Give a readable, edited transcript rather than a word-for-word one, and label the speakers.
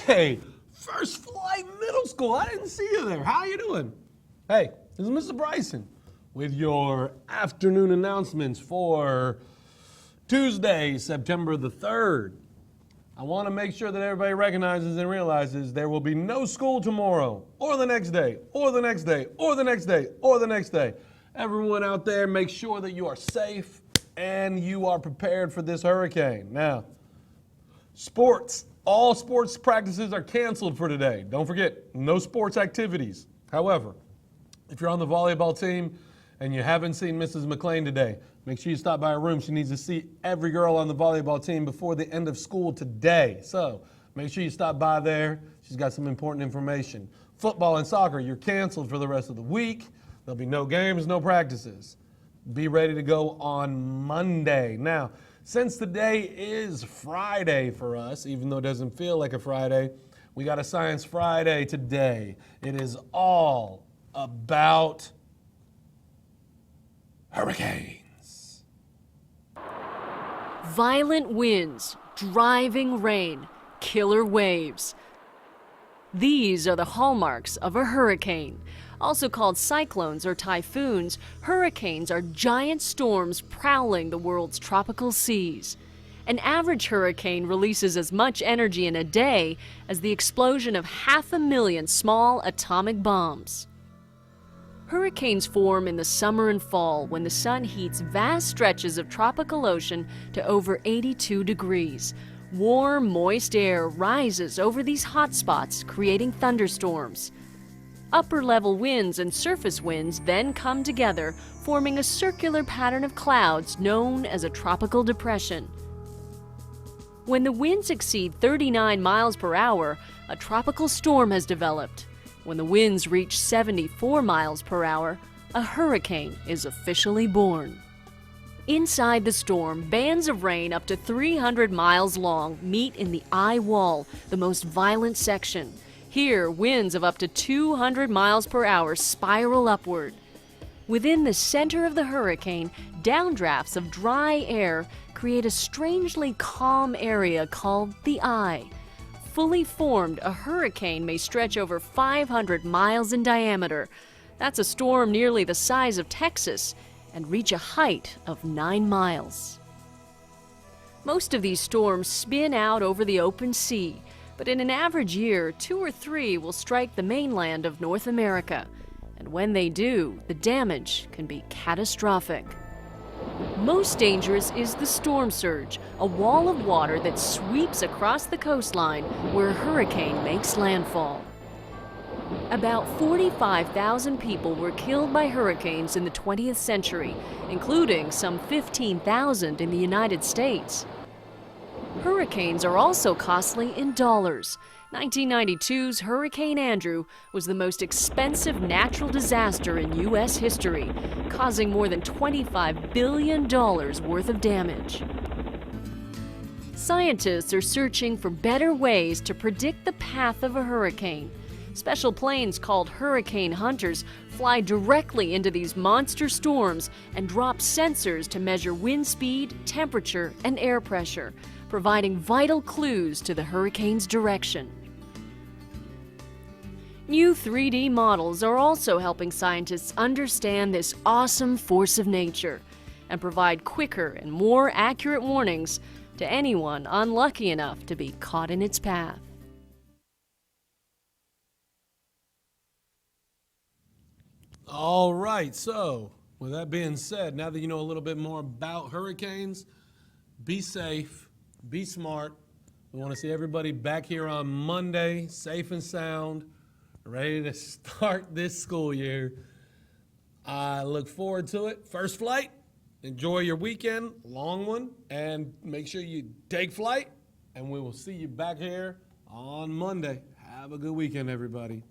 Speaker 1: Hey, First Flight Middle School. I didn't see you there. How you doing? Hey, this is Mr. Bryson with your afternoon announcements for Tuesday, September the 3rd. I want to make sure that everybody recognizes and realizes there will be no school tomorrow, or the next day, or the next day, or the next day, or the next day. Everyone out there, make sure that you are safe and you are prepared for this hurricane. Now, sports. All sports practices are canceled for today. Don't forget, no sports activities. However, if you're on the volleyball team and you haven't seen Mrs. McLean today, make sure you stop by her room. She needs to see every girl on the volleyball team before the end of school today. So make sure you stop by there. She's got some important information. Football and soccer, you're canceled for the rest of the week. There'll be no games, no practices. Be ready to go on Monday. Now, since today is Friday for us, even though it doesn't feel like a Friday, we got a Science Friday today. It is all about hurricanes.
Speaker 2: Violent winds, driving rain, killer waves. These are the hallmarks of a hurricane. Also called cyclones or typhoons, hurricanes are giant storms prowling the world's tropical seas. An average hurricane releases as much energy in a day as the explosion of 500,000 small atomic bombs. Hurricanes form in the summer and fall when the sun heats vast stretches of tropical ocean to over 82 degrees. Warm, moist air rises over these hot spots, creating thunderstorms. Upper-level winds and surface winds then come together, forming a circular pattern of clouds known as a tropical depression. When the winds exceed 39 miles per hour, a tropical storm has developed. When the winds reach 74 miles per hour, a hurricane is officially born. Inside the storm, bands of rain up to 300 miles long meet in the eye wall, the most violent section. Here, winds of up to 200 miles per hour spiral upward. Within the center of the hurricane, downdrafts of dry air create a strangely calm area called the eye. Fully formed, a hurricane may stretch over 500 miles in diameter. That's a storm nearly the size of Texas and reach a height of 9 miles. Most of these storms spin out over the open sea, but in an average year, 2 or 3 will strike the mainland of North America. And when they do, the damage can be catastrophic. Most dangerous is the storm surge, a wall of water that sweeps across the coastline where a hurricane makes landfall. About 45,000 people were killed by hurricanes in the 20th century, including some 15,000 in the United States. Hurricanes are also costly in dollars. 1992's Hurricane Andrew was the most expensive natural disaster in U.S. history, causing more than $25 billion worth of damage. Scientists are searching for better ways to predict the path of a hurricane. Special planes called hurricane hunters fly directly into these monster storms and drop sensors to measure wind speed, temperature, and air pressure, providing vital clues to the hurricane's direction. New 3D models are also helping scientists understand this awesome force of nature and provide quicker and more accurate warnings to anyone unlucky enough to be caught in its path.
Speaker 1: All right, so with that being said, now that you know a little bit more about hurricanes, be safe, be smart. We want to see everybody back here on Monday, safe and sound, ready to start this school year. I look forward to it. First flight, enjoy your weekend, long one, and make sure you take flight, and we will see you back here on Monday. Have a good weekend, everybody.